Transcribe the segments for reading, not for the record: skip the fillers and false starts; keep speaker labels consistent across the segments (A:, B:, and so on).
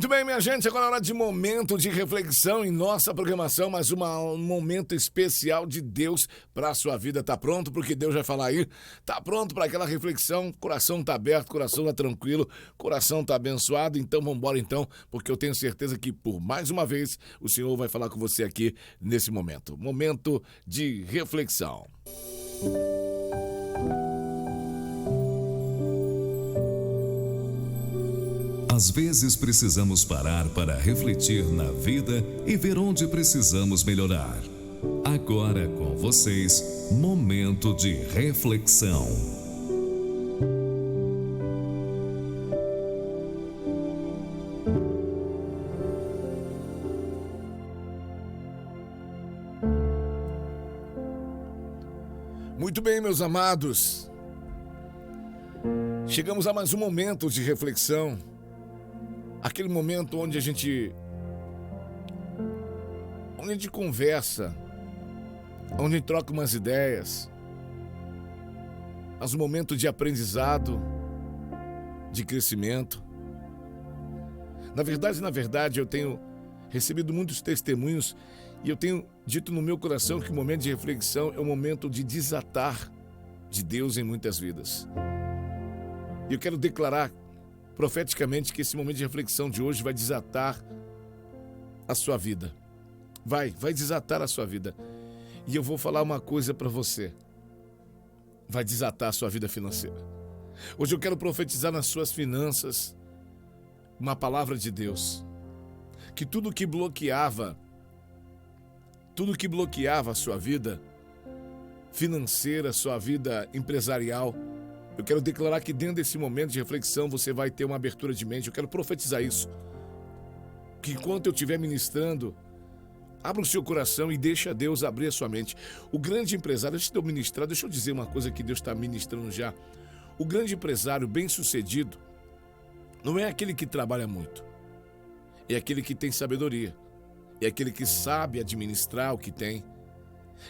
A: Muito bem, minha gente, agora é hora de momento de reflexão em nossa programação, mas um momento especial de Deus para a sua vida. Tá pronto porque Deus vai falar aí? Tá pronto para aquela reflexão? Coração tá aberto, coração tá tranquilo, coração tá abençoado, então vamos embora então, porque eu tenho certeza que por mais uma vez o Senhor vai falar com você aqui nesse momento. Momento de reflexão.
B: Às vezes precisamos parar para refletir na vida e ver onde precisamos melhorar. Agora com vocês, Momento de Reflexão.
A: Muito bem, meus amados. Chegamos a mais um momento de reflexão. Aquele momento onde a gente conversa, onde a gente troca umas ideias, mas um momento de aprendizado, de crescimento. Na verdade, eu tenho recebido muitos testemunhos e eu tenho dito no meu coração que o momento de reflexão é o momento de desatar de Deus em muitas vidas. E eu quero declarar profeticamente que esse momento de reflexão de hoje vai desatar a sua vida. Vai desatar a sua vida. E eu vou falar uma coisa para você. Vai desatar a sua vida financeira. Hoje eu quero profetizar nas suas finanças uma palavra de Deus. Que tudo que bloqueava a sua vida financeira, sua vida empresarial, eu quero declarar que dentro desse momento de reflexão você vai ter uma abertura de mente. Eu quero profetizar isso. Que enquanto eu estiver ministrando, abra o seu coração e deixa Deus abrir a sua mente. O grande empresário, deixa eu dizer uma coisa que Deus está ministrando já. O grande empresário bem-sucedido não é aquele que trabalha muito. É aquele que tem sabedoria. É aquele que sabe administrar o que tem.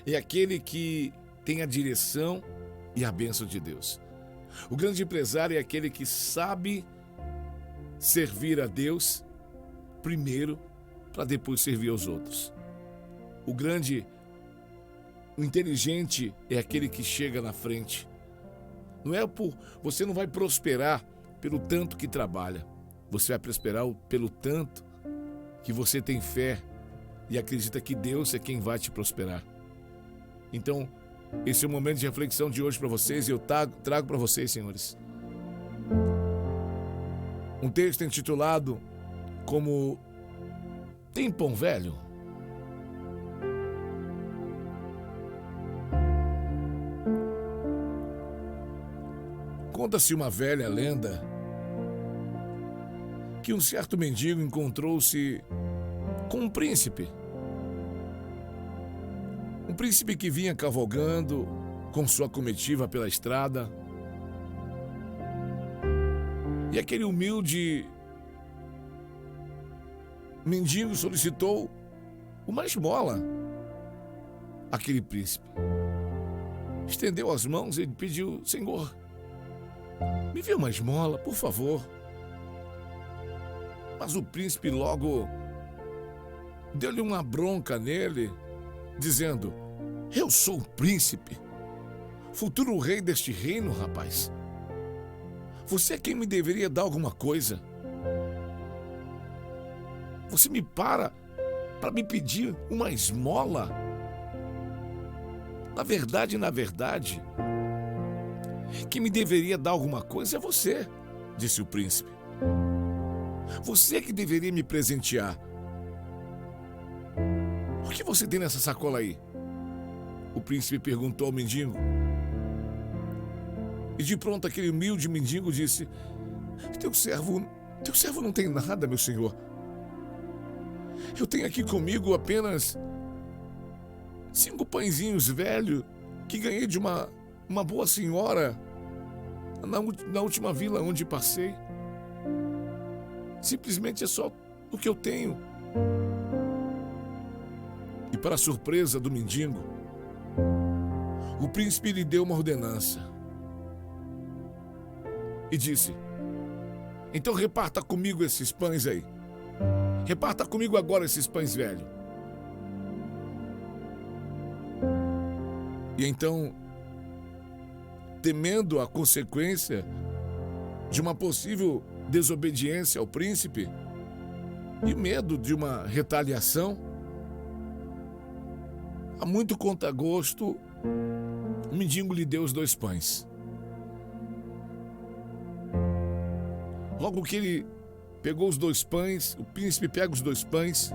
A: É aquele que tem a direção e a bênção de Deus. O grande empresário é aquele que sabe servir a Deus primeiro para depois servir aos outros. O inteligente é aquele que chega na frente. Você não vai prosperar pelo tanto que trabalha. Você vai prosperar pelo tanto que você tem fé e acredita que Deus é quem vai te prosperar. Então, esse é o momento de reflexão de hoje para vocês e eu trago para vocês, senhores, um texto intitulado como Tem Pão Velho? Conta-se uma velha lenda que um certo mendigo encontrou-se com um príncipe. Um príncipe que vinha cavalgando com sua comitiva pela estrada. E aquele humilde mendigo solicitou uma esmola àquele príncipe. Estendeu as mãos e pediu: Senhor, me dê uma esmola, por favor. Mas o príncipe logo deu-lhe uma bronca nele, dizendo: eu sou o príncipe, futuro rei deste reino, rapaz. Você é quem me deveria dar alguma coisa. Você me para me pedir uma esmola? Na verdade, quem me deveria dar alguma coisa é você, disse o príncipe. Você que deveria me presentear. O que você tem nessa sacola aí? O príncipe perguntou ao mendigo. E de pronto aquele humilde mendigo disse: Teu servo não tem nada, meu senhor. Eu tenho aqui comigo apenas 5 pãezinhos velhos que ganhei de uma boa senhora na última vila onde passei. Simplesmente é só o que eu tenho. E para a surpresa do mendigo, o príncipe lhe deu uma ordenança e disse: então reparta comigo esses pães aí. Reparta comigo agora esses pães velhos. E então, temendo a consequência de uma possível desobediência ao príncipe e medo de uma retaliação, a muito conta-gosto, o mendigo lhe deu os 2 pães. Logo que ele pegou os 2 pães, o príncipe pega os 2 pães,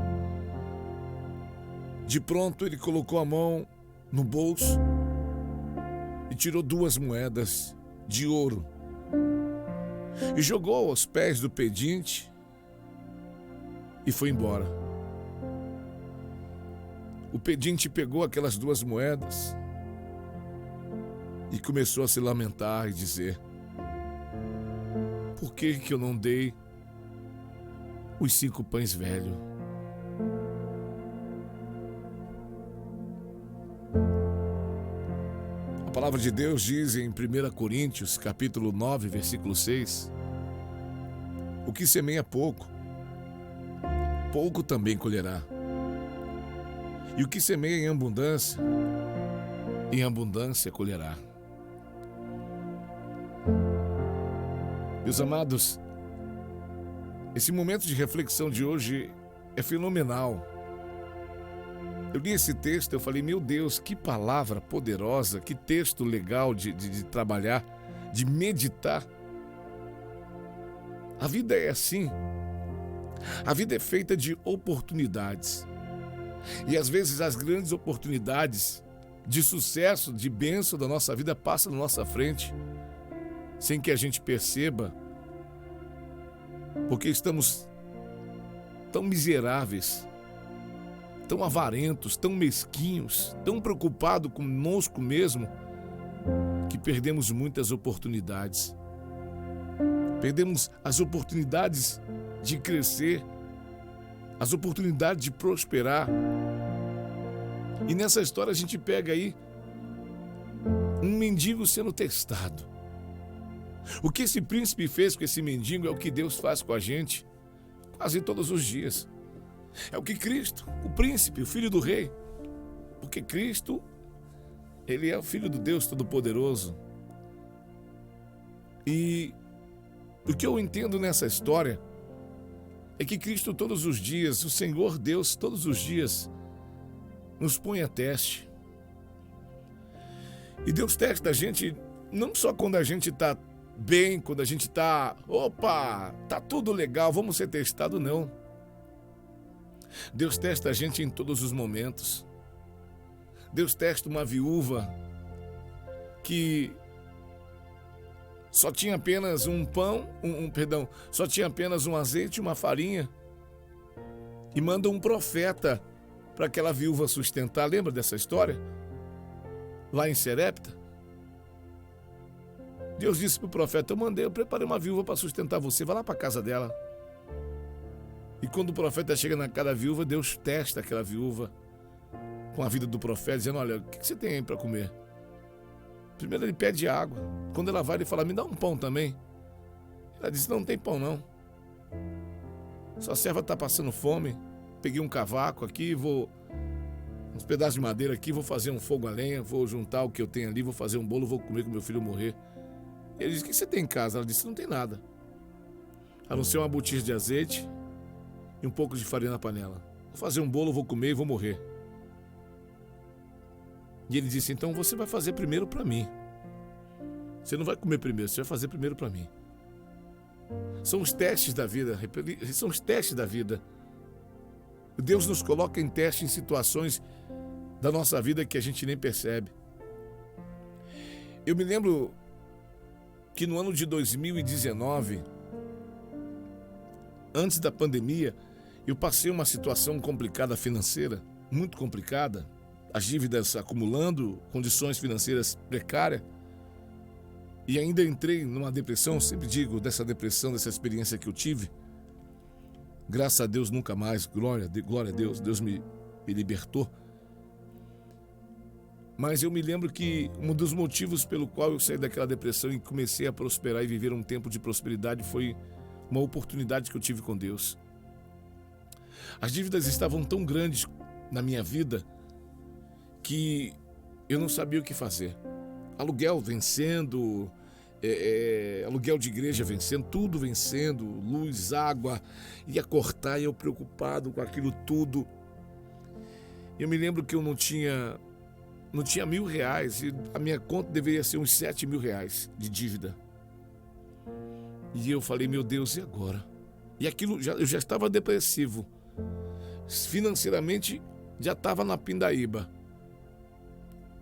A: de pronto ele colocou a mão no bolso e tirou 2 moedas de ouro e jogou aos pés do pedinte e foi embora. O pedinte pegou aquelas 2 moedas e começou a se lamentar e dizer: por que eu não dei os 5 pães velhos? A palavra de Deus diz em 1 Coríntios, capítulo 9, versículo 6, o que semeia pouco, pouco também colherá. E o que semeia em abundância colherá. Meus amados, esse momento de reflexão de hoje é fenomenal. Eu li esse texto, eu falei, meu Deus, que palavra poderosa, que texto legal de trabalhar, de meditar. A vida é assim. A vida é feita de oportunidades. E às vezes as grandes oportunidades de sucesso, de bênção da nossa vida passam na nossa frente, sem que a gente perceba, porque estamos tão miseráveis, tão avarentos, tão mesquinhos, tão preocupados conosco mesmo, que perdemos muitas oportunidades. Perdemos as oportunidades de crescer, as oportunidades de prosperar. E nessa história a gente pega aí um mendigo sendo testado. O que esse príncipe fez com esse mendigo é o que Deus faz com a gente quase todos os dias. É o que Cristo, o príncipe, o filho do rei, porque Cristo, ele é o filho do Deus Todo-Poderoso. E o que eu entendo nessa história é que Cristo todos os dias, o Senhor Deus todos os dias, nos põe a teste. E Deus testa a gente não só quando a gente está bem, quando a gente está, tá tudo legal, vamos ser testado, não. Deus testa a gente em todos os momentos. Deus testa uma viúva que só tinha apenas um pão, só tinha apenas um azeite e uma farinha, e manda um profeta para aquela viúva sustentar. Lembra dessa história? Lá em Serepta, Deus disse para o profeta: eu preparei uma viúva para sustentar você, vai lá para a casa dela. E quando o profeta chega na casa da viúva, Deus testa aquela viúva com a vida do profeta, dizendo: olha, o que você tem aí para comer? Primeiro ele pede água. Quando ela vai, ele fala: me dá um pão também. Ela disse: não tem pão não. Sua serva está passando fome. Peguei um cavaco aqui, uns pedaços de madeira aqui, vou fazer um fogo a lenha, vou juntar o que eu tenho ali, vou fazer um bolo, vou comer com meu filho morrer. Ele disse: o que você tem em casa? Ela disse: não tem nada, a não ser uma botija de azeite e um pouco de farinha na panela. Vou fazer um bolo, vou comer e vou morrer. E ele disse: então você vai fazer primeiro para mim. Você não vai comer primeiro, você vai fazer primeiro para mim. São os testes da vida, são os testes da vida. Deus nos coloca em teste em situações da nossa vida que a gente nem percebe. Eu me lembro que no ano de 2019, antes da pandemia, eu passei uma situação complicada financeira, muito complicada, as dívidas acumulando, condições financeiras precárias, e ainda entrei numa depressão. Sempre digo dessa depressão, dessa experiência que eu tive. Graças a Deus nunca mais, glória a Deus, Deus me libertou. Mas eu me lembro que um dos motivos pelo qual eu saí daquela depressão e comecei a prosperar e viver um tempo de prosperidade foi uma oportunidade que eu tive com Deus. As dívidas estavam tão grandes na minha vida que eu não sabia o que fazer. Aluguel vencendo, aluguel de igreja vencendo, tudo vencendo, luz, água, ia cortar e eu preocupado com aquilo tudo. Eu me lembro que eu não tinha R$ 1.000 e a minha conta deveria ser uns R$ 7.000 de dívida. E eu falei, meu Deus, e agora? E aquilo, eu já estava depressivo. Financeiramente, já estava na pindaíba.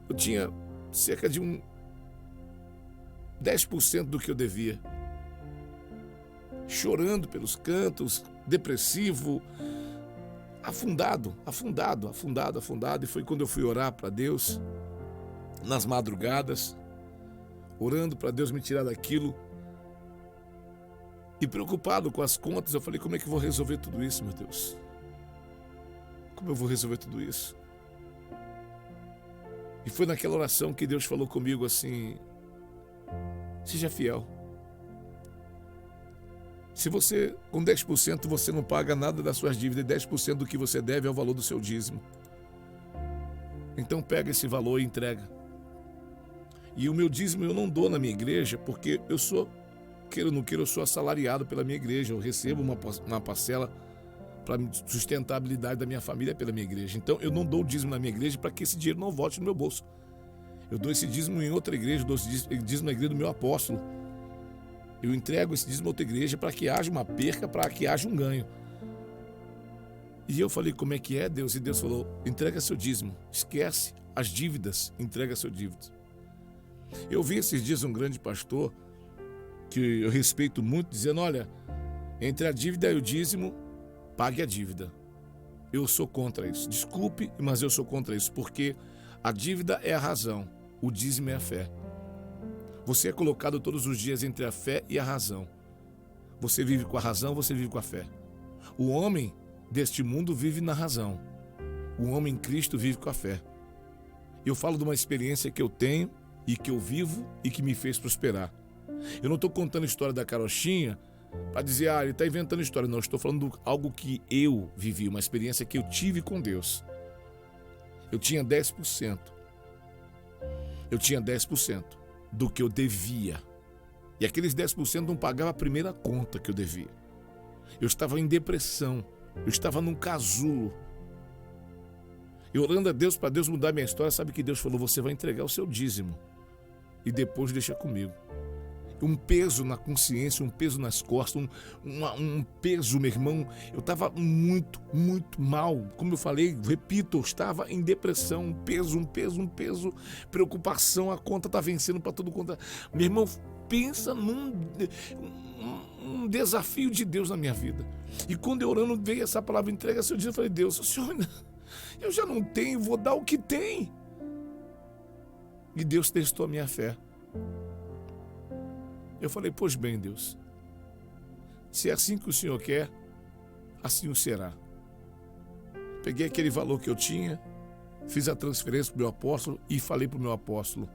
A: Eu tinha cerca de 10% do que eu devia. Chorando pelos cantos, depressivo, afundado. E foi quando eu fui orar para Deus, nas madrugadas, orando para Deus me tirar daquilo. E preocupado com as contas, eu falei, como é que eu vou resolver tudo isso, meu Deus? Como eu vou resolver tudo isso? E foi naquela oração que Deus falou comigo assim, seja fiel. Se você, com 10%, você não paga nada das suas dívidas, e 10% do que você deve é o valor do seu dízimo. Então pega esse valor e entrega. E o meu dízimo eu não dou na minha igreja, porque eu sou, queira ou não queira, eu sou assalariado pela minha igreja. Eu recebo uma parcela para sustentabilidade da minha família pela minha igreja. Então eu não dou o dízimo na minha igreja para que esse dinheiro não volte no meu bolso. Eu dou esse dízimo em outra igreja, dou esse dízimo na igreja do meu apóstolo. Eu entrego esse dízimo a outra igreja para que haja uma perca, para que haja um ganho. E eu falei, como é que é, Deus? E Deus falou, entrega seu dízimo, esquece as dívidas, entrega seu dívidas. Eu vi esses dias um grande pastor, que eu respeito muito, dizendo, olha, entre a dívida e o dízimo, pague a dívida. Eu sou contra isso. Desculpe, mas eu sou contra isso, porque a dívida é a razão, o dízimo é a fé. Você é colocado todos os dias entre a fé e a razão. Você vive com a razão, você vive com a fé. O homem deste mundo vive na razão. O homem em Cristo vive com a fé. Eu falo de uma experiência que eu tenho e que eu vivo e que me fez prosperar. Eu não estou contando a história da carochinha para dizer, ele está inventando história. Não, eu estou falando de algo que eu vivi, uma experiência que eu tive com Deus. Eu tinha 10%. Eu tinha 10% do que eu devia. E aqueles 10% não pagava a primeira conta que eu devia. Eu estava em depressão. Eu estava num casulo. E orando a Deus para Deus mudar minha história, sabe que Deus falou, você vai entregar o seu dízimo. E depois deixa comigo. Um peso na consciência, um peso nas costas, um peso, meu irmão. Eu estava muito, muito mal. Como eu falei, repito, eu estava em depressão, um peso, preocupação, a conta está vencendo para todo conta. Meu irmão, pensa num desafio de Deus na minha vida. E quando eu orando, veio essa palavra, entrega seu dízimo, eu falei, Deus, Senhor, eu já não tenho, vou dar o que tem. E Deus testou a minha fé. Eu falei, pois bem, Deus, se é assim que o Senhor quer, assim o será. Peguei aquele valor que eu tinha, fiz a transferência para o meu apóstolo e falei para o meu apóstolo,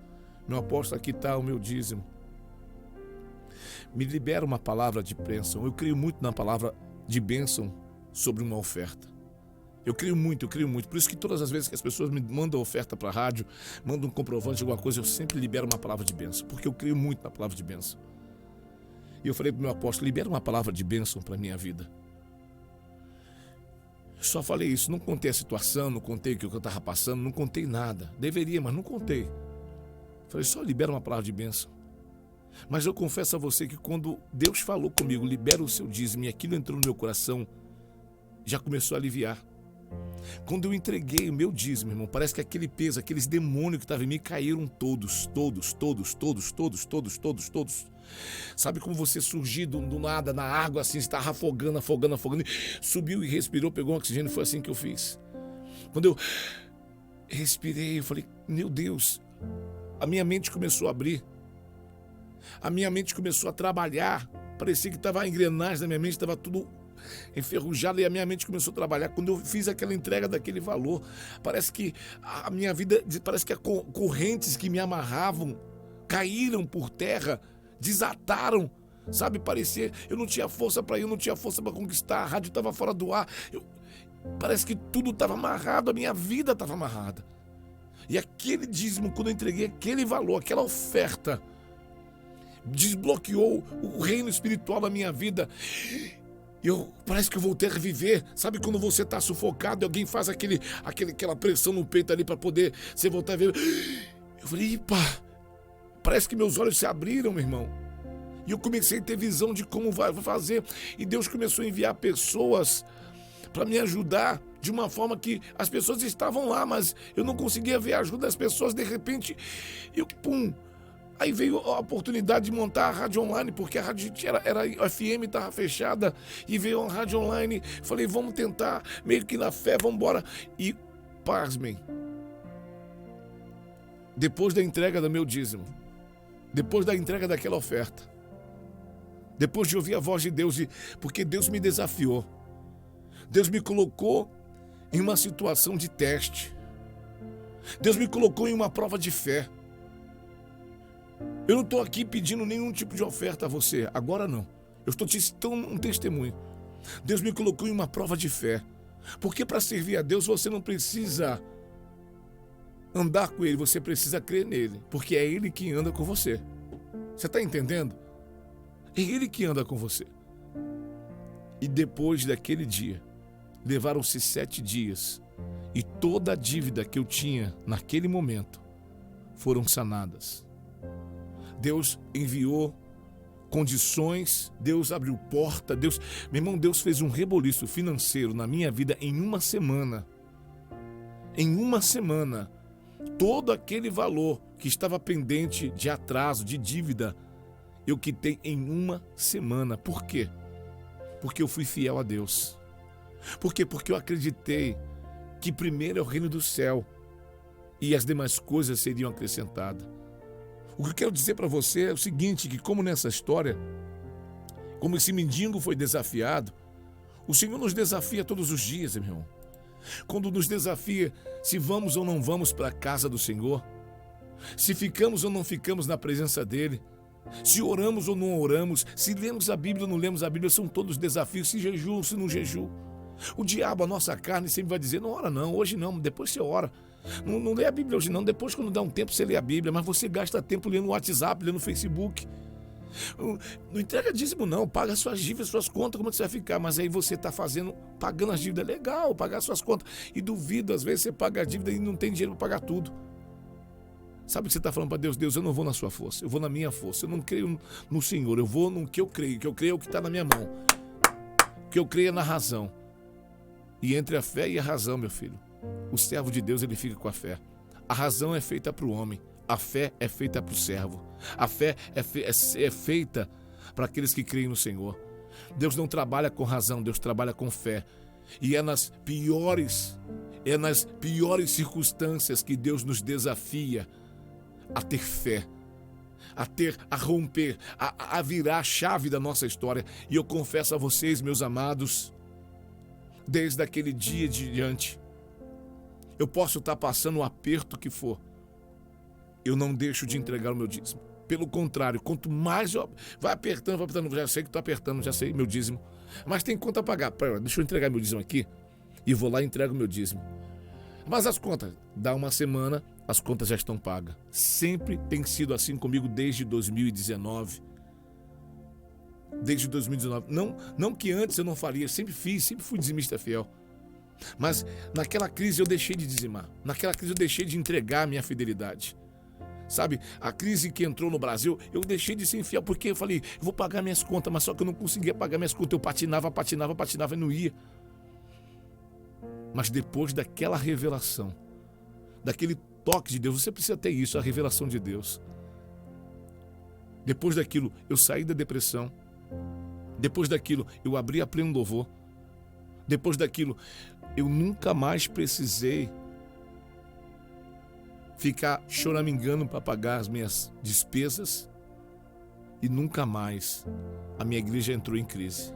A: aqui está o meu dízimo. Me libera uma palavra de bênção. Eu creio muito na palavra de bênção sobre uma oferta. Eu creio muito. Por isso que todas as vezes que as pessoas me mandam oferta para a rádio, mandam um comprovante de alguma coisa, eu sempre libero uma palavra de bênção, porque eu creio muito na palavra de bênção. E eu falei para o meu apóstolo, libera uma palavra de bênção para a minha vida. Só falei isso, não contei a situação, não contei o que eu estava passando, não contei nada. Deveria, mas não contei. Falei, só libera uma palavra de bênção. Mas eu confesso a você que quando Deus falou comigo, libera o seu dízimo, e aquilo entrou no meu coração, já começou a aliviar. Quando eu entreguei o meu dízimo, irmão, parece que aquele peso, aqueles demônios que estavam em mim caíram todos. Sabe como você surgir do nada, na água, assim, você estava afogando, subiu e respirou, pegou um oxigênio, foi assim que eu fiz. Quando eu respirei, eu falei, meu Deus, a minha mente começou a abrir, a minha mente começou a trabalhar, parecia que estava a engrenagem da minha mente, estava tudo enferrujado, e a minha mente começou a trabalhar. Quando eu fiz aquela entrega daquele valor, parece que a minha vida, parece que as correntes que me amarravam caíram por terra, desataram, sabe, parecia, eu não tinha força para ir, eu não tinha força para conquistar, a rádio estava fora do ar, Parece que tudo estava amarrado, a minha vida estava amarrada. E aquele dízimo, quando eu entreguei aquele valor, aquela oferta, desbloqueou o reino espiritual da minha vida. Parece que eu voltei a reviver. Sabe quando você está sufocado e alguém faz aquela pressão no peito ali para poder você voltar a ver? Eu falei, parece que meus olhos se abriram, meu irmão. E eu comecei a ter visão de como vai fazer. E Deus começou a enviar pessoas para me ajudar de uma forma que as pessoas estavam lá, mas eu não conseguia ver a ajuda das pessoas. De repente, aí veio a oportunidade de montar a rádio online, porque a rádio era FM, estava fechada, e veio a rádio online. Falei, vamos tentar, meio que na fé, vamos embora. E, pasmem, depois da entrega do meu dízimo, depois da entrega daquela oferta, depois de ouvir a voz de Deus, porque Deus me desafiou, Deus me colocou em uma situação de teste, Deus me colocou em uma prova de fé. Eu não estou aqui pedindo nenhum tipo de oferta a você, agora não. Eu estou te citando um testemunho. Deus me colocou em uma prova de fé. Porque para servir a Deus você não precisa andar com Ele, você precisa crer nele. Porque é Ele que anda com você. Você está entendendo? É Ele que anda com você. E depois daquele dia, levaram-se 7 dias. E toda a dívida que eu tinha naquele momento foram sanadas. Deus enviou condições, Deus abriu porta, meu irmão, Deus fez um reboliço financeiro na minha vida em uma semana. Em uma semana, todo aquele valor que estava pendente de atraso, de dívida, eu quitei em uma semana. Por quê? Porque eu fui fiel a Deus. Por quê? Porque eu acreditei que primeiro é o reino do céu e as demais coisas seriam acrescentadas. O que eu quero dizer para você é o seguinte, que como nessa história, como esse mendigo foi desafiado, o Senhor nos desafia todos os dias, meu irmão. Quando nos desafia se vamos ou não vamos para a casa do Senhor, se ficamos ou não ficamos na presença dEle, se oramos ou não oramos, se lemos a Bíblia ou não lemos a Bíblia, são todos desafios, se jejum ou se não jejum. O diabo, a nossa carne, sempre vai dizer, não ora não, hoje não, depois você ora. Não lê a Bíblia hoje não, depois quando dá um tempo você lê a Bíblia, mas você gasta tempo lendo o WhatsApp, lendo o Facebook. Não entrega dízimo não, paga suas dívidas, suas contas, como é que você vai ficar? Mas aí você está pagando as dívidas, é legal, pagar suas contas. E duvido, às vezes você paga a dívida e não tem dinheiro para pagar tudo. Sabe o que você está falando para Deus? Deus, eu não vou na sua força, eu vou na minha força. Eu não creio no Senhor, eu vou no que eu creio é o que está na minha mão. O que eu creio é na razão. E entre a fé e a razão, meu filho, o servo de Deus, ele fica com a fé. A razão é feita para o homem, a fé é feita para o servo. A fé é feita para aqueles que creem no Senhor. Deus não trabalha com razão, Deus trabalha com fé. E é nas piores circunstâncias que Deus nos desafia a ter fé, a romper, a virar a chave da nossa história. E eu confesso a vocês, meus amados, desde aquele dia de diante, eu posso estar passando o aperto que for, eu não deixo de entregar o meu dízimo. Pelo contrário, quanto mais eu vai apertando, já sei que estou apertando, já sei meu dízimo, mas tem conta a pagar. Deixa eu entregar meu dízimo aqui e vou lá e entrego meu dízimo. Mas as contas, dá uma semana, as contas já estão pagas. Sempre tem sido assim comigo desde 2019. Desde 2019. Não que antes eu não faria, sempre fui dizimista fiel. Mas naquela crise eu deixei de dizimar. Naquela crise eu deixei de entregar a minha fidelidade. Sabe, a crise que entrou no Brasil, eu deixei de ser infiel, porque eu falei, eu vou pagar minhas contas, mas só que eu não conseguia pagar minhas contas. Eu patinava e não ia. Mas depois daquela revelação, daquele toque de Deus, você precisa ter isso, a revelação de Deus. Depois daquilo, eu saí da depressão. Depois daquilo, eu abri a pleno louvor. Depois daquilo, eu nunca mais precisei ficar choramingando para pagar as minhas despesas. E nunca mais a minha igreja entrou em crise.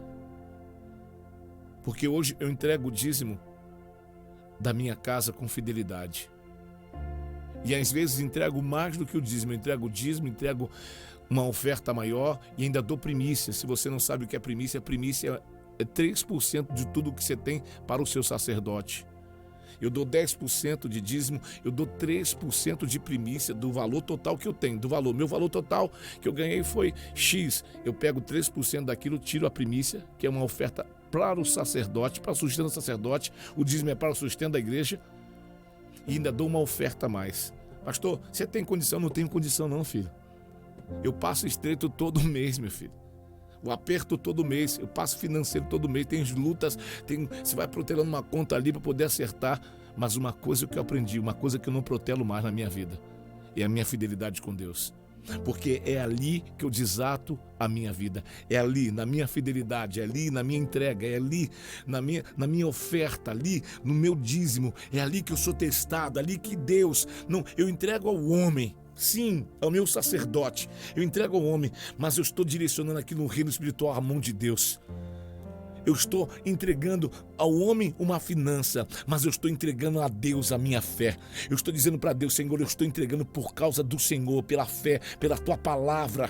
A: Porque hoje eu entrego o dízimo da minha casa com fidelidade. E às vezes entrego mais do que o dízimo. Eu entrego o dízimo, entrego uma oferta maior e ainda dou primícia. Se você não sabe o que é primícia 3% de tudo que você tem para o seu sacerdote. Eu dou 10% de dízimo, eu dou 3% de primícia do valor total que eu tenho, meu valor total que eu ganhei foi X. Eu pego 3% daquilo, tiro a primícia, que é uma oferta para o sacerdote, para o sustento do sacerdote, o dízimo é para o sustento da igreja, e ainda dou uma oferta a mais. Pastor, você tem condição? Não tenho condição não, filho. Eu passo estreito todo mês, meu filho. O aperto todo mês, eu passo financeiro todo mês, tem lutas, você vai protelando uma conta ali para poder acertar. Mas uma coisa que eu aprendi, uma coisa que eu não protelo mais na minha vida, é a minha fidelidade com Deus. Porque é ali que eu desato a minha vida, é ali na minha fidelidade, é ali na minha entrega, é ali na minha oferta, ali no meu dízimo, é ali que eu sou testado, ali que Deus, não, eu entrego ao homem. Sim, ao meu sacerdote, eu entrego ao homem, mas eu estou direcionando aqui no reino espiritual a mão de Deus. Eu estou entregando ao homem uma finança, mas eu estou entregando a Deus a minha fé. Eu estou dizendo para Deus, Senhor, eu estou entregando por causa do Senhor, pela fé, pela tua palavra.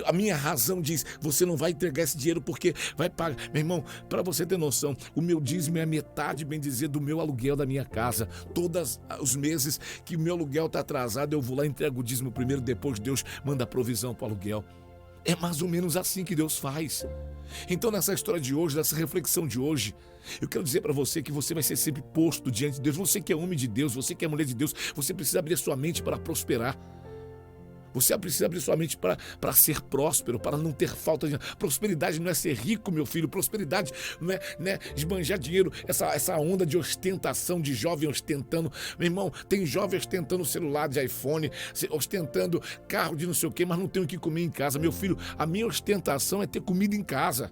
A: A minha razão diz, você não vai entregar esse dinheiro porque vai pagar. Meu irmão, para você ter noção, o meu dízimo é a metade, bem dizer, do meu aluguel da minha casa. Todos os meses que o meu aluguel está atrasado, eu vou lá e entrego o dízimo primeiro, depois Deus manda a provisão para o aluguel. É mais ou menos assim que Deus faz. Então, nessa história de hoje, nessa reflexão de hoje, eu quero dizer para você que você vai ser sempre posto diante de Deus. Você que é homem de Deus, você que é mulher de Deus, você precisa abrir sua mente para prosperar. Você precisa abrir sua mente para ser próspero, para não ter falta de... Prosperidade não é ser rico, meu filho. Prosperidade não é esbanjar dinheiro, essa onda de ostentação, de jovem ostentando. Meu irmão, tem jovem ostentando celular de iPhone, ostentando carro de não sei o quê, mas não tem o que comer em casa. Meu filho, a minha ostentação é ter comida em casa.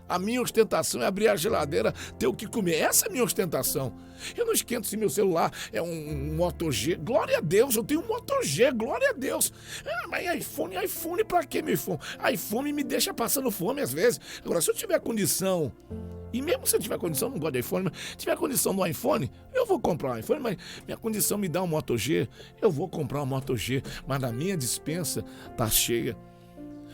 A: A minha ostentação é abrir a geladeira, ter o que comer. Essa é a minha ostentação. Eu não esquento se meu celular é um Moto G. Glória a Deus, eu tenho um Moto G, glória a Deus. Mas iPhone pra quê, meu iPhone? iPhone me deixa passando fome às vezes. Agora, se eu tiver condição, e mesmo se eu tiver condição, não gosto de iPhone, mas se tiver condição do iPhone, eu vou comprar um iPhone, mas minha condição me dá um Moto G, eu vou comprar um Moto G. Mas na minha despensa tá cheia.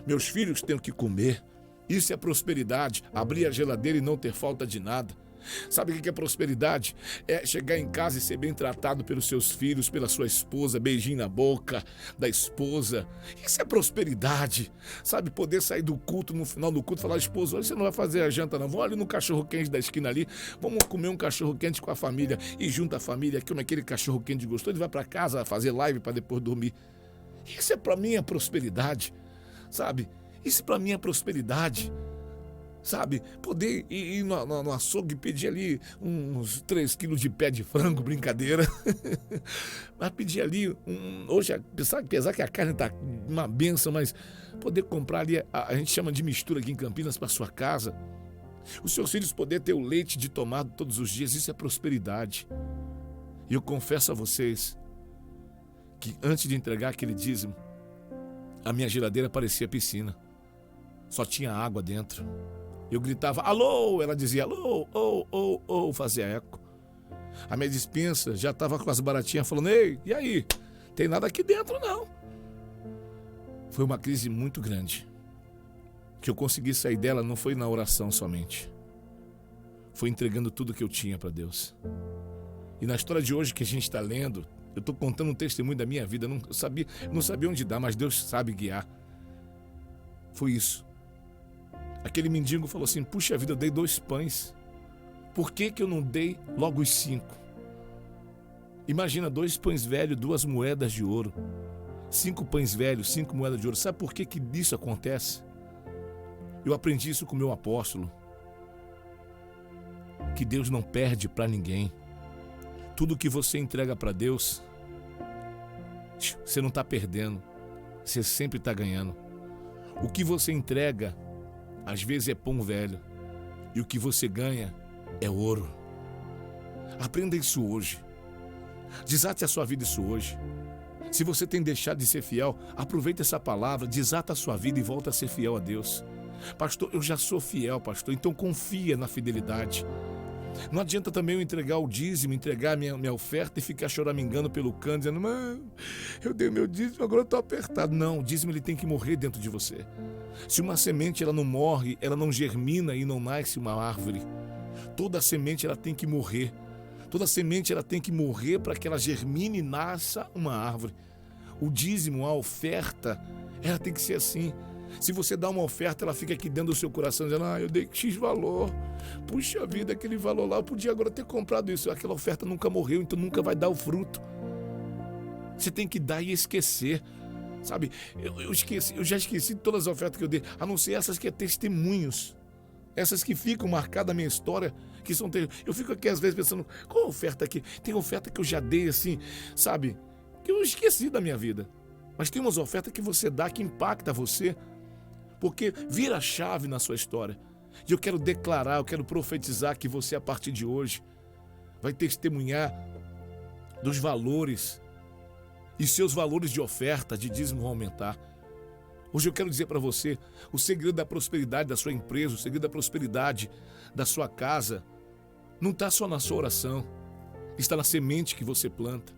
A: Meus filhos têm o que comer. Isso é prosperidade, abrir a geladeira e não ter falta de nada. Sabe o que é prosperidade? É chegar em casa e ser bem tratado pelos seus filhos, pela sua esposa, beijinho na boca da esposa. Isso é prosperidade. Sabe, poder sair do culto, no final do culto, falar, esposa, hoje você não vai fazer a janta não, vamos ali no cachorro-quente da esquina ali, vamos comer um cachorro-quente com a família, e junta a família, como aquele cachorro-quente gostou, ele vai para casa fazer live para depois dormir. Isso é para mim a prosperidade, sabe? Isso para mim é prosperidade, sabe? Poder ir no açougue e pedir ali uns 3 quilos de pé de frango, brincadeira. Mas pedir ali, hoje, apesar que a carne tá uma benção, mas poder comprar ali, a gente chama de mistura aqui em Campinas para sua casa. Os seus filhos poder ter o leite de tomado todos os dias, isso é prosperidade. E eu confesso a vocês que antes de entregar aquele dízimo, a minha geladeira parecia piscina. Só tinha água dentro. Eu gritava, alô! Ela dizia, alô, fazia eco. A minha despensa já estava com as baratinhas falando, ei, e aí? Tem nada aqui dentro, não. Foi uma crise muito grande. Que eu consegui sair dela não foi na oração somente. Foi entregando tudo que eu tinha para Deus. E na história de hoje que a gente está lendo, eu estou contando um testemunho da minha vida. Não sabia onde dar, mas Deus sabe guiar. Foi isso. Aquele mendigo falou assim, puxa vida, eu dei 2 pães. Por que eu não dei logo os 5? Imagina 2 pães velhos, 2 moedas de ouro. 5 pães velhos, 5 moedas de ouro. Sabe por que isso acontece? Eu aprendi isso com o meu apóstolo. Que Deus não perde para ninguém. Tudo que você entrega para Deus, você não está perdendo. Você sempre está ganhando. O que você entrega, às vezes é pão velho, e o que você ganha é ouro. Aprenda isso hoje. Desate a sua vida isso hoje. Se você tem deixado de ser fiel, aproveite essa palavra, desata a sua vida e volta a ser fiel a Deus. Pastor, eu já sou fiel, pastor, então confia na fidelidade. Não adianta também eu entregar o dízimo, entregar minha oferta e ficar choramingando pelo canto, dizendo, mano, eu dei meu dízimo, agora eu estou apertado. Não, o dízimo ele tem que morrer dentro de você. Se uma semente ela não morre, ela não germina e não nasce uma árvore. Toda semente ela tem que morrer. Toda semente ela tem que morrer para que ela germine e nasça uma árvore. O dízimo, a oferta, ela tem que ser assim. Se você dá uma oferta, ela fica aqui dentro do seu coração dizendo, eu dei X valor. Puxa vida, aquele valor lá, eu podia agora ter comprado isso. Aquela oferta nunca morreu, então nunca vai dar o fruto. Você tem que dar e esquecer. Sabe, eu já esqueci todas as ofertas que eu dei, a não ser essas que é testemunhos. Essas que ficam marcadas na minha história, que são... Eu fico aqui às vezes pensando, qual oferta aqui? Tem oferta que eu já dei assim, sabe, que eu esqueci da minha vida. Mas tem umas ofertas que você dá que impacta você, porque vira a chave na sua história. E eu quero declarar, eu quero profetizar que você, a partir de hoje, vai testemunhar dos valores, e seus valores de oferta, de dízimo vão aumentar. Hoje eu quero dizer para você, o segredo da prosperidade da sua empresa, o segredo da prosperidade da sua casa, não está só na sua oração, está na semente que você planta,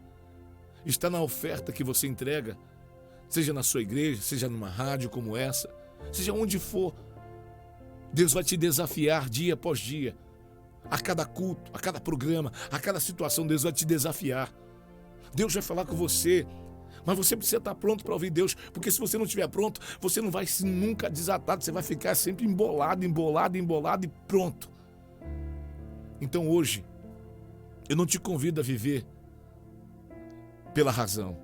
A: está na oferta que você entrega, seja na sua igreja, seja numa rádio como essa, seja onde for. Deus vai te desafiar dia após dia, a cada culto, a cada programa, a cada situação, Deus vai te desafiar. Deus vai falar com você, mas você precisa estar pronto para ouvir Deus, porque se você não estiver pronto, você não vai nunca desatar, você vai ficar sempre embolado e pronto. Então hoje, eu não te convido a viver pela razão.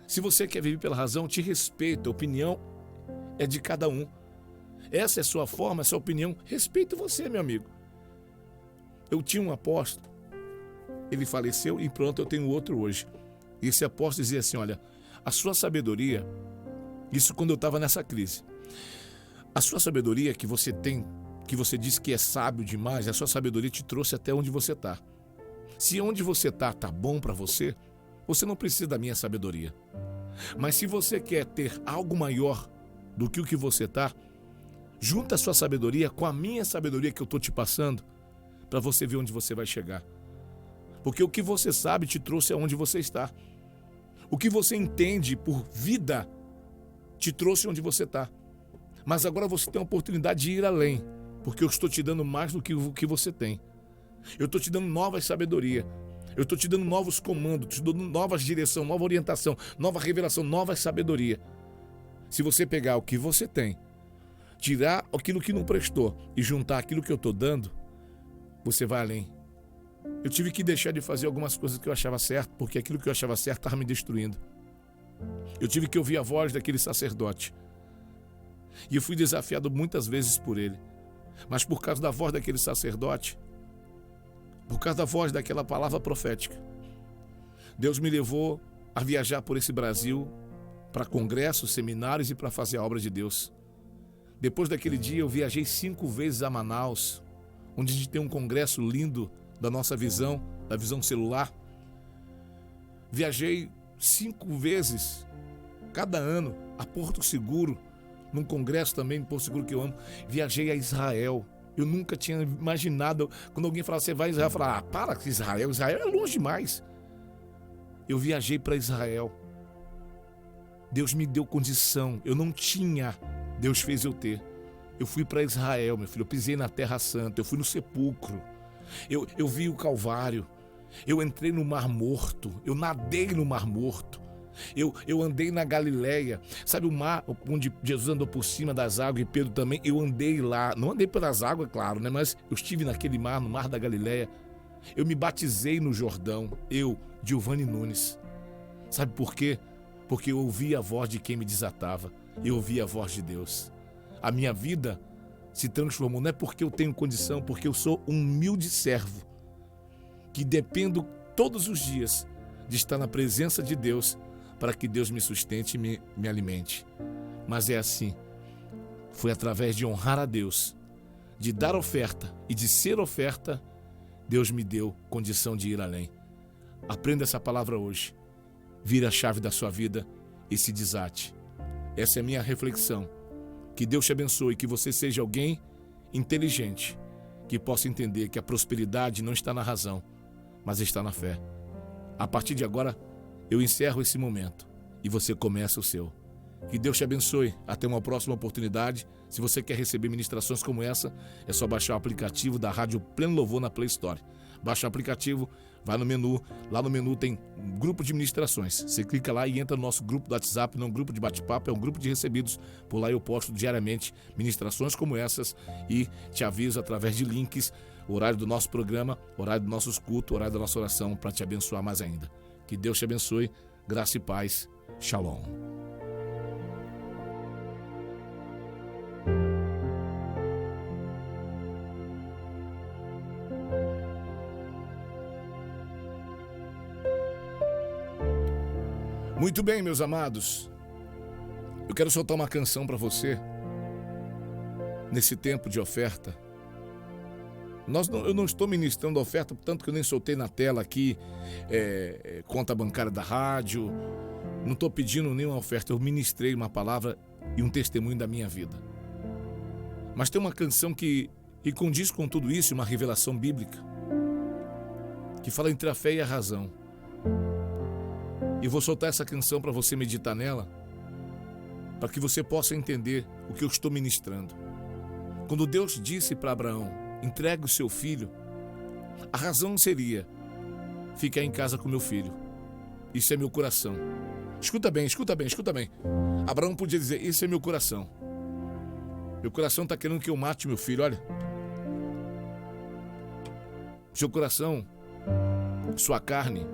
A: Se você quer viver pela razão, te respeito, a opinião é de cada um. Essa é a sua forma, essa é a opinião, respeito você, meu amigo. Eu tinha um apóstolo, ele faleceu e pronto, eu tenho outro hoje. E esse apóstolo dizia assim, olha, a sua sabedoria, isso quando eu estava nessa crise, a sua sabedoria que você tem, que você diz que é sábio demais, a sua sabedoria te trouxe até onde você está. Se onde você está bom para você, você não precisa da minha sabedoria. Mas se você quer ter algo maior do que o que você está, junta a sua sabedoria com a minha sabedoria que eu estou te passando, para você ver onde você vai chegar. Porque o que você sabe te trouxe aonde você está. O que você entende por vida te trouxe onde você está. Mas agora você tem a oportunidade de ir além, porque eu estou te dando mais do que o que você tem. Eu estou te dando nova sabedoria. Eu estou te dando novos comandos, te dando novas direção, nova orientação, nova revelação, nova sabedoria. Se você pegar o que você tem, tirar aquilo que não prestou e juntar aquilo que eu estou dando, você vai além. Eu tive que deixar de fazer algumas coisas que eu achava certo, porque aquilo que eu achava certo estava me destruindo. Eu tive que ouvir a voz daquele sacerdote. E eu fui desafiado muitas vezes por ele. Mas por causa da voz daquele sacerdote, por causa da voz daquela palavra profética, Deus me levou a viajar por esse Brasil para congressos, seminários e para fazer a obra de Deus. Depois daquele dia eu viajei 5 vezes a Manaus, onde a gente tem um congresso lindo da nossa visão, da visão celular. Viajei 5 vezes cada ano a Porto Seguro, num congresso também, Porto Seguro que eu amo. Viajei a Israel. Eu nunca tinha imaginado, quando alguém falava, você vai a Israel, eu falava, para que Israel é longe demais. Eu viajei para Israel. Deus me deu condição, eu não tinha, Deus fez eu ter. Eu fui para Israel, meu filho, eu pisei na Terra Santa, eu fui no sepulcro. Eu vi o Calvário, eu entrei no Mar Morto, eu nadei no Mar Morto, eu andei na Galileia, sabe o mar onde Jesus andou por cima das águas e Pedro também, eu andei lá, não andei pelas águas, claro, né? Mas eu estive naquele mar, no Mar da Galileia, eu me batizei no Jordão, eu, Giovanni Nunes. Sabe por quê? Porque eu ouvi a voz de quem me desatava, eu ouvi a voz de Deus. A minha vida se transformou, não é porque eu tenho condição, porque eu sou um humilde servo, que dependo todos os dias de estar na presença de Deus, para que Deus me sustente e me alimente. Mas é assim, foi através de honrar a Deus, de dar oferta e de ser oferta, Deus me deu condição de ir além. Aprenda essa palavra hoje, vira a chave da sua vida e se desate. Essa é a minha reflexão. Que Deus te abençoe, que você seja alguém inteligente, que possa entender que a prosperidade não está na razão, mas está na fé. A partir de agora, eu encerro esse momento e você começa o seu. Que Deus te abençoe. Até uma próxima oportunidade. Se você quer receber ministrações como essa, é só baixar o aplicativo da Rádio Pleno Louvor na Play Store. Baixa o aplicativo, vai no menu, lá no menu tem um grupo de ministrações. Você clica lá e entra no nosso grupo do WhatsApp, não é um grupo de bate-papo, é um grupo de recebidos. Por lá eu posto diariamente ministrações como essas e te aviso através de links, o horário do nosso programa, o horário dos nossos cultos, o horário da nossa oração, para te abençoar mais ainda. Que Deus te abençoe, graça e paz. Shalom. Muito bem, meus amados, eu quero soltar uma canção para você, nesse tempo de oferta. Eu não estou ministrando oferta, tanto que eu nem soltei na tela aqui, conta bancária da rádio, não estou pedindo nenhuma oferta, eu ministrei uma palavra e um testemunho da minha vida. Mas tem uma canção que condiz com tudo isso, uma revelação bíblica, que fala entre a fé e a razão. E vou soltar essa canção para você meditar nela, para que você possa entender o que eu estou ministrando. Quando Deus disse para Abraão, entregue o seu filho, a razão seria, ficar em casa com meu filho. Isso é meu coração. Escuta bem, escuta bem, escuta bem. Abraão podia dizer, isso é meu coração. Meu coração está querendo que eu mate meu filho, olha. Seu coração, sua carne,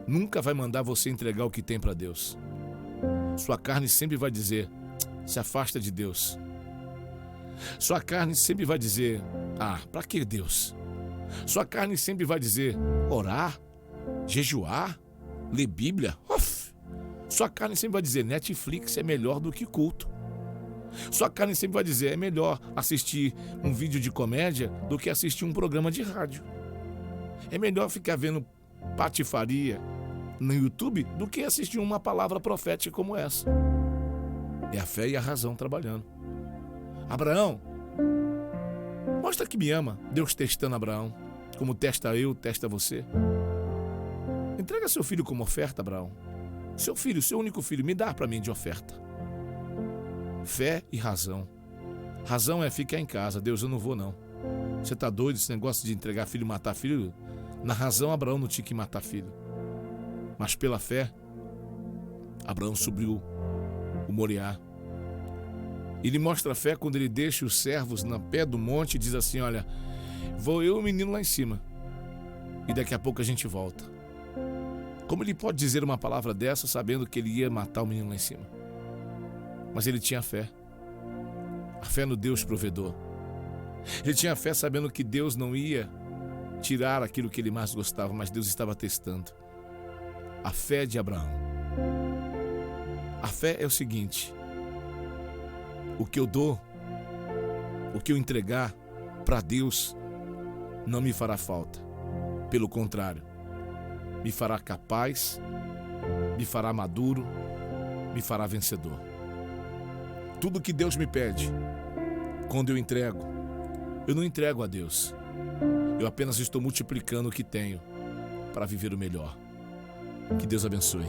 A: nunca vai mandar você entregar o que tem para Deus. Sua carne sempre vai dizer, se afasta de Deus. Sua carne sempre vai dizer, para que Deus? Sua carne sempre vai dizer, orar, jejuar, ler Bíblia. Sua carne sempre vai dizer, Netflix é melhor do que culto. Sua carne sempre vai dizer, é melhor assistir um vídeo de comédia do que assistir um programa de rádio. É melhor ficar vendo patifaria no YouTube do que assistir uma palavra profética como essa. É a fé e a razão trabalhando. Abraão, mostra que me ama. Deus testando Abraão, como testa eu, testa você. Entrega seu filho como oferta, Abraão. Seu filho, seu único filho, me dá para mim de oferta. Fé e razão. Razão é ficar em casa. Deus, eu não vou não. Você tá doido esse negócio de entregar filho e matar filho? Na razão, Abraão não tinha que matar filho. Mas pela fé, Abraão subiu o Moriá. Ele mostra a fé quando ele deixa os servos na pé do monte e diz assim, olha, vou eu e o menino lá em cima. E daqui a pouco a gente volta. Como ele pode dizer uma palavra dessa sabendo que ele ia matar o menino lá em cima? Mas ele tinha fé. A fé no Deus provedor. Ele tinha fé sabendo que Deus não ia tirar aquilo que ele mais gostava, mas Deus estava testando. A fé de Abraão. A fé é o seguinte, o que eu dou, o que eu entregar para Deus não me fará falta. Pelo contrário, me fará capaz, me fará maduro, me fará vencedor. Tudo que Deus me pede, quando eu entrego, eu não entrego a Deus. Eu apenas estou multiplicando o que tenho para viver o melhor. Que Deus abençoe.